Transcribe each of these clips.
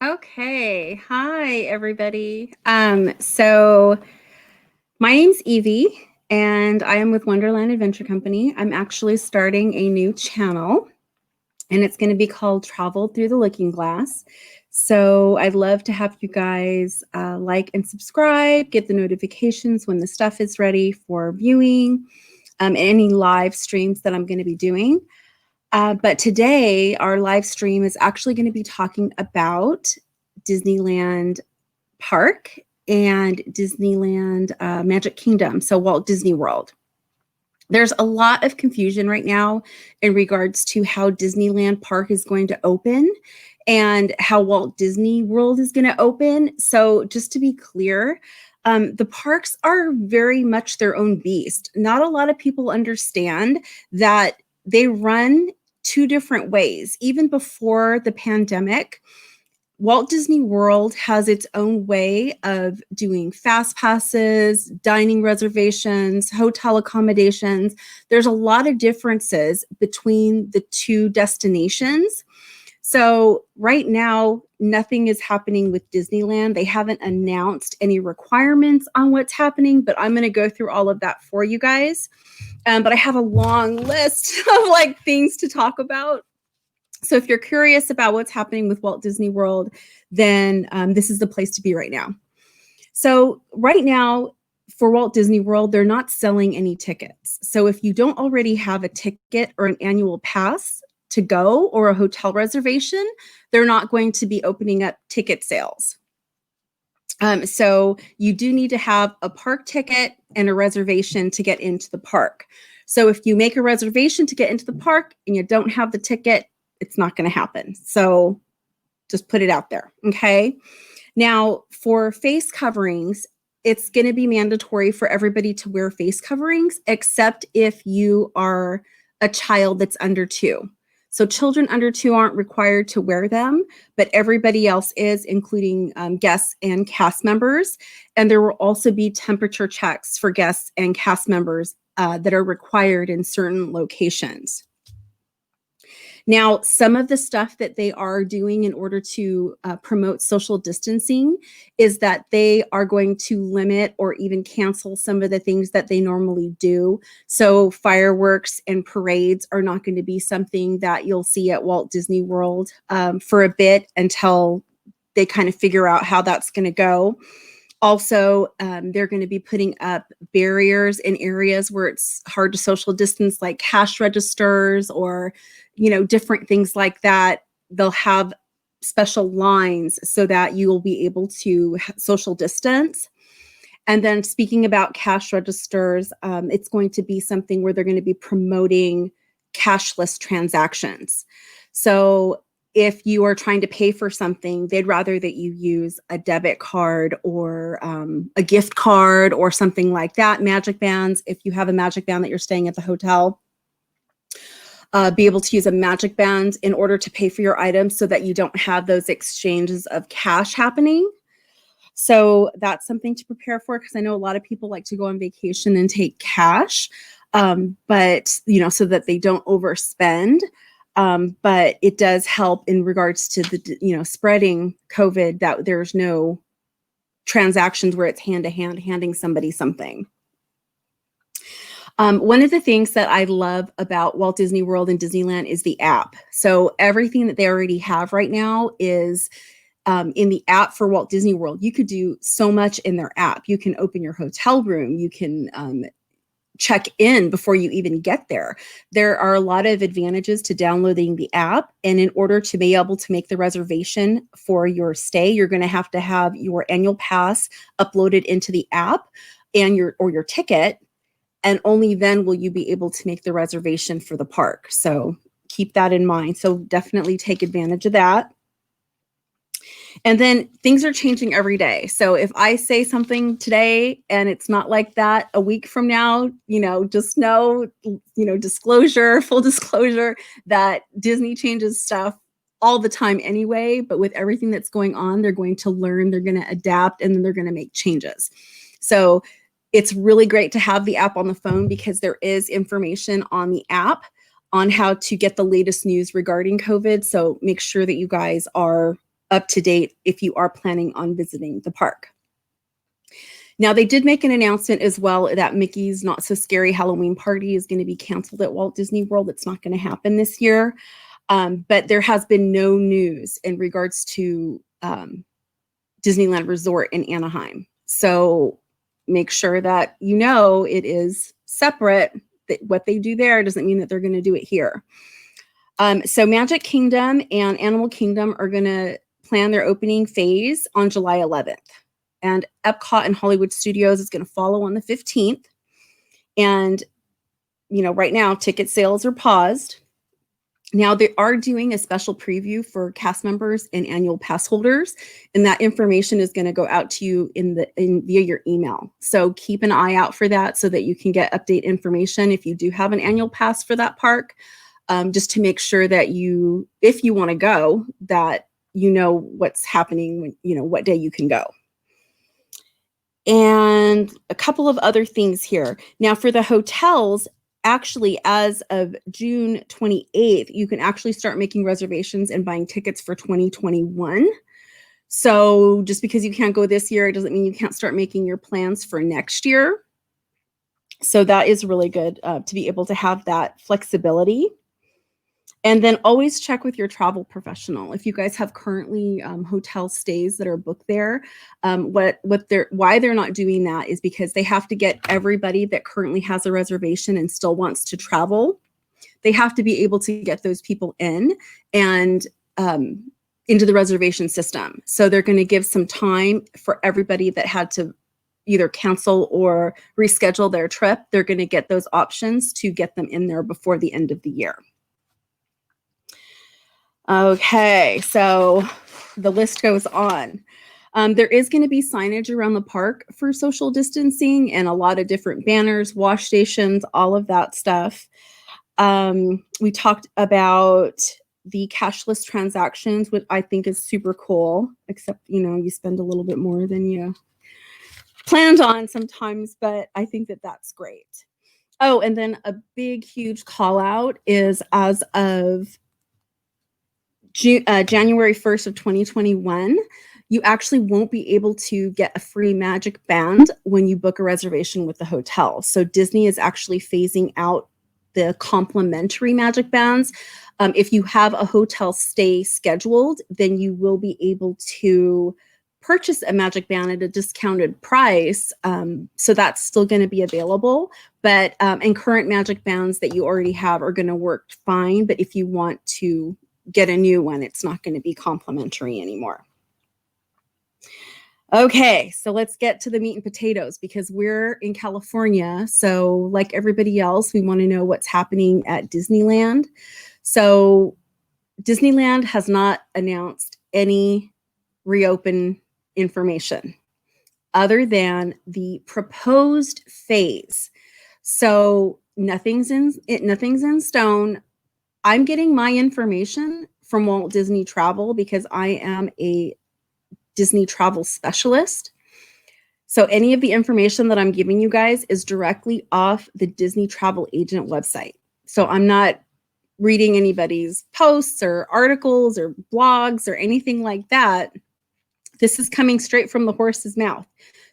Okay. Hi, everybody. So my name's Evie, and I am with Wonderland Adventure Company. I'm actually starting a new channel, and it's going to be called Travel Through the Looking Glass. So I'd love to have you guys like and subscribe, get the notifications when the stuff is ready for viewing, any live streams that I'm going to be doing. But today, our live stream is actually going to be talking about Disneyland Park and Disneyland Magic Kingdom, so Walt Disney World. There's a lot of confusion right now in regards to how Disneyland Park is going to open and how Walt Disney World is going to open. So just to be clear, the parks are very much their own beast. Not a lot of people understand that they run two different ways. Even before the pandemic, Walt Disney World has its own way of doing fast passes, dining reservations, hotel accommodations. There's a lot of differences between the two destinations. So right now, nothing is happening with Disneyland. They haven't announced any requirements on what's happening, but I'm going to go through all of that for you guys. But I have a long list of things to talk about. So if you're curious about what's happening with Walt Disney World, then this is the place to be right now. So right now, for Walt Disney World, they're not selling any tickets. So if you don't already have a ticket or an annual pass to go or a hotel reservation, they're not going to be opening up ticket sales. So you do need to have a park ticket and a reservation to get into the park. So if you make a reservation to get into the park and you don't have the ticket, it's not going to happen. So just put it out there. Okay. Now for face coverings, it's going to be mandatory for everybody to wear face coverings, except if you are a child that's under 2. So children under 2 aren't required to wear them, but everybody else is, including guests and cast members. And there will also be temperature checks for guests and cast members that are required in certain locations. Now, some of the stuff that they are doing in order to promote social distancing is that they are going to limit or even cancel some of the things that they normally do. So fireworks and parades are not going to be something that you'll see at Walt Disney World for a bit until they kind of figure out how that's going to go. Also, they're going to be putting up barriers in areas where it's hard to social distance, like cash registers or, different things like that. They'll have special lines so that you will be able to social distance. And then speaking about cash registers, it's going to be something where they're going to be promoting cashless transactions. So if you are trying to pay for something, they'd rather that you use a debit card or a gift card or something like that. Magic bands, if you have a magic band that you're staying at the hotel, be able to use a magic band in order to pay for your items so that you don't have those exchanges of cash happening. So that's something to prepare for, because I know a lot of people like to go on vacation and take cash, but so that they don't overspend. But it does help in regards to the, spreading COVID, that there's no transactions where it's hand to hand handing somebody something. One of the things that I love about Walt Disney World and Disneyland is the app. So everything that they already have right now is in the app for Walt Disney World. You could do so much in their app. You can open your hotel room. You can check in before you even get there. There are a lot of advantages to downloading the app. And in order to be able to make the reservation for your stay, you're going to have your annual pass uploaded into the app and your ticket. And only then will you be able to make the reservation for the park. So keep that in mind. So definitely take advantage of that. And then things are changing every day. So if I say something today and it's not like that a week from now, just know, disclosure, full disclosure, that Disney changes stuff all the time anyway. But with everything that's going on, they're going to learn, they're going to adapt, and then they're going to make changes. So it's really great to have the app on the phone, because there is information on the app on how to get the latest news regarding COVID. So make sure that you guys are up to date if you are planning on visiting the park. Now, they did make an announcement as well that Mickey's Not So Scary Halloween Party is going to be canceled at Walt Disney World. It's not going to happen this year. But there has been no news in regards to Disneyland Resort in Anaheim. So make sure that you know it is separate. That what they do there doesn't mean that they're going to do it here. So Magic Kingdom and Animal Kingdom are going to plan their opening phase on July 11th. And Epcot and Hollywood Studios is going to follow on the 15th. And, you know, right now ticket sales are paused. Now they are doing a special preview for cast members and annual pass holders, and that information is going to go out to you via your email. So keep an eye out for that so that you can get update information if you do have an annual pass for that park, just to make sure that if you want to go, that you know what's happening when, you know, what day you can go. And a couple of other things here. Now for the hotels, actually, as of June 28th, you can actually start making reservations and buying tickets for 2021. So just because you can't go this year, it doesn't mean you can't start making your plans for next year. So that is really good to be able to have that flexibility. And then always check with your travel professional. If you guys have currently hotel stays that are booked there, why they're not doing that is because they have to get everybody that currently has a reservation and still wants to travel. They have to be able to get those people in and into the reservation system. So they're going to give some time for everybody that had to either cancel or reschedule their trip. They're going to get those options to get them in there before the end of the year. Okay, so the list goes on. There is going to be signage around the park for social distancing and a lot of different banners, wash stations, all of that stuff. We talked about the cashless transactions, which I think is super cool, except, you know, you spend a little bit more than you planned on sometimes, but I think that that's great. Oh, and then a big, huge call out is as of January 1st of 2021, you actually won't be able to get a free magic band when you book a reservation with the hotel. So Disney is actually phasing out the complimentary magic bands. If you have a hotel stay scheduled, then you will be able to purchase a magic band at a discounted price. So that's still going to be available. But and current magic bands that you already have are going to work fine. But if you want to get a new one, it's not going to be complimentary anymore. Okay, so let's get to the meat and potatoes because we're in California. So like everybody else, we want to know what's happening at Disneyland. So Disneyland has not announced any reopen information other than the proposed phase. So nothing's in stone. I'm getting my information from Walt Disney Travel because I am a Disney travel specialist. So any of the information that I'm giving you guys is directly off the Disney travel agent website. So I'm not reading anybody's posts or articles or blogs or anything like that. This is coming straight from the horse's mouth.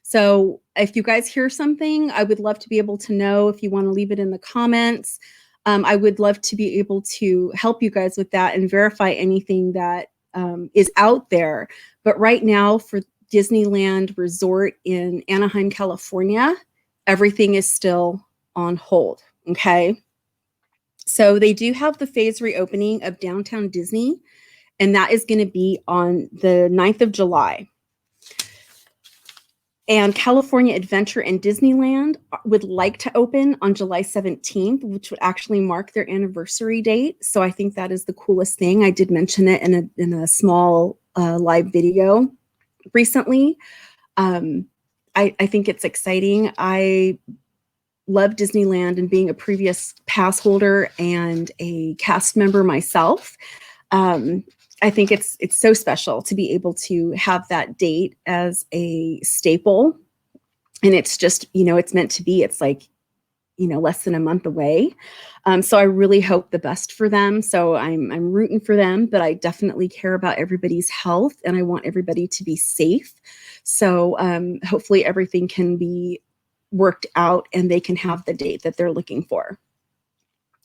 So if you guys hear something, I would love to be able to know. If you want to leave it in the comments, I would love to be able to help you guys with that and verify anything that is out there. But right now for Disneyland Resort in Anaheim, California, everything is still on hold, okay? So they do have the phase reopening of Downtown Disney, and that is going to be on the 9th of July. And California Adventure and Disneyland would like to open on July 17th, which would actually mark their anniversary date. So I think that is the coolest thing. I did mention it in a small live video recently. I think it's exciting. I love Disneyland, and being a previous pass holder and a cast member myself, I think it's so special to be able to have that date as a staple. And it's just, you know, it's meant to be. It's like less than a month away. So I really hope the best for them. So I'm rooting for them, but I definitely care about everybody's health and I want everybody to be safe. So hopefully everything can be worked out and they can have the date that they're looking for.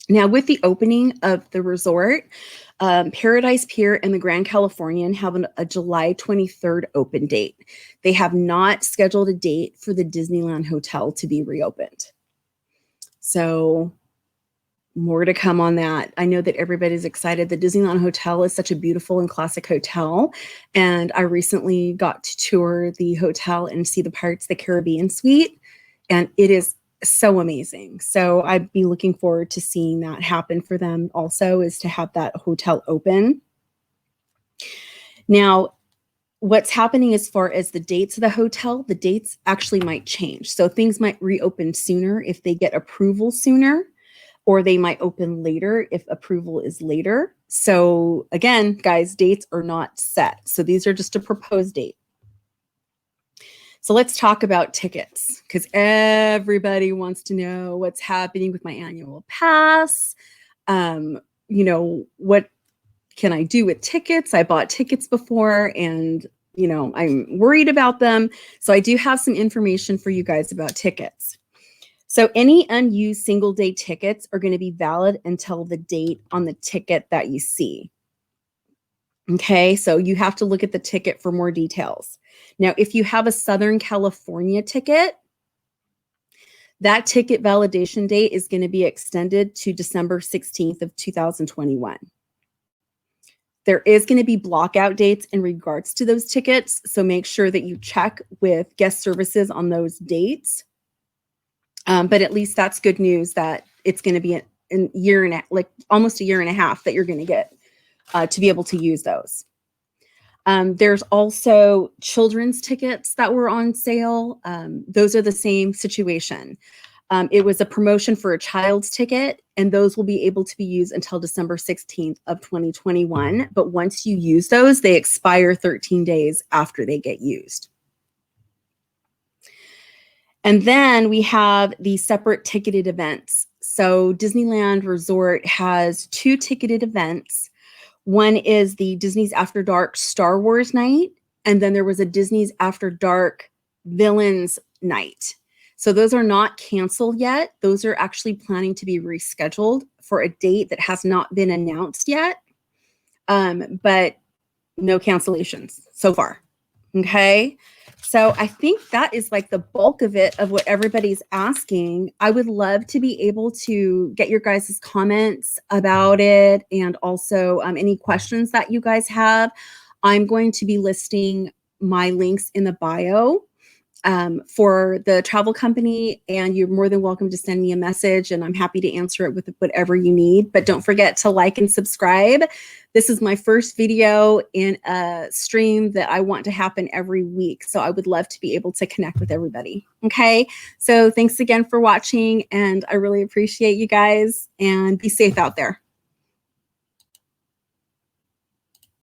Now, with the opening of the resort, Paradise Pier and the Grand Californian have a July 23rd open date. They have not scheduled a date for the Disneyland Hotel to be reopened. So more to come on that. I know that everybody's excited. The Disneyland Hotel is such a beautiful and classic hotel. And I recently got to tour the hotel and see the Pirates of the Caribbean suite. And it is so amazing. So I'd be looking forward to seeing that happen for them also, is to have that hotel open. Now, what's happening as far as the dates of the hotel, the dates actually might change. So things might reopen sooner if they get approval sooner, or they might open later if approval is later. So again, guys, dates are not set. So these are just a proposed date. So let's talk about tickets, because everybody wants to know what's happening with my annual pass. What can I do with tickets? I bought tickets before and, I'm worried about them. So I do have some information for you guys about tickets. So any unused single day tickets are going to be valid until the date on the ticket that you see. Okay, so you have to look at the ticket for more details. Now, if you have a Southern California ticket, that ticket validation date is going to be extended to December 16th of 2021. There is going to be blockout dates in regards to those tickets, so make sure that you check with guest services on those dates. But at least that's good news that it's going to be almost a year and a half that you're going to get to be able to use those. There's also children's tickets that were on sale. Those are the same situation. It was a promotion for a child's ticket, and those will be able to be used until December 16th of 2021. But once you use those, they expire 13 days after they get used. And then we have the separate ticketed events. So Disneyland Resort has 2 ticketed events. One is the Disney's After Dark Star Wars night, and then there was a Disney's After Dark Villains night. So those are not canceled yet. Those are actually planning to be rescheduled for a date that has not been announced yet, but no cancellations so far. Okay. So I think that is like the bulk of it, of what everybody's asking. I would love to be able to get your guys' comments about it, and also any questions that you guys have. I'm going to be listing my links in the bio for the travel company, and you're more than welcome to send me a message, and I'm happy to answer it with whatever you need. But don't forget to like and subscribe. This is my first video in a stream that I want to happen every week, so I would love to be able to connect with everybody. Okay, so thanks again for watching, and I really appreciate you guys, and be safe out there.